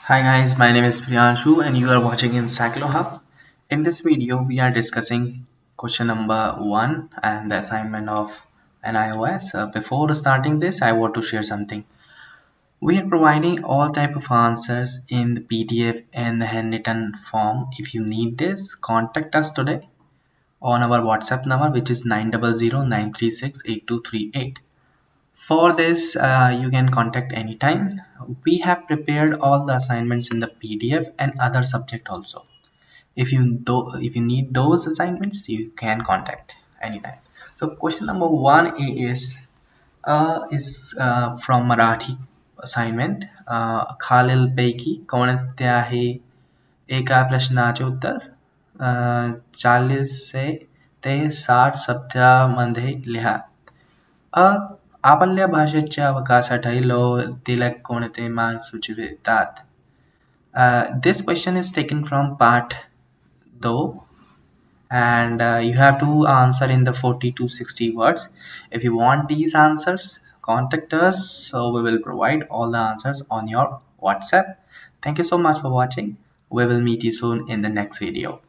Hi guys, my name is Priyanshu and you are watching Encyclohub. In this video, we are discussing question number 1 and the assignment of an iOS. Before starting this, I want to share something. We are providing all type of answers in the PDF and the handwritten form. If you need this, contact us today on our WhatsApp number, which is 900 936 8238. For this, you can contact anytime. We have prepared all the assignments in the PDF and other subject also. If you need those assignments, you can contact anytime. So question number 1A is from Marathi assignment. खालीलपैकी कोणते आहे एका प्रश्नाचे उत्तर 40 ते 60 शब्दामध्ये लिहा. अ आपल्या भाषेच्या विकासासाठी तिलक कोणते मार्ग सुचवितात? This question is taken from part though, and you have to answer in the 40 to 60 words. If you want these answers, contact us, so we will provide all the answers on your WhatsApp. Thank you so much for watching. We will meet you soon in the next video.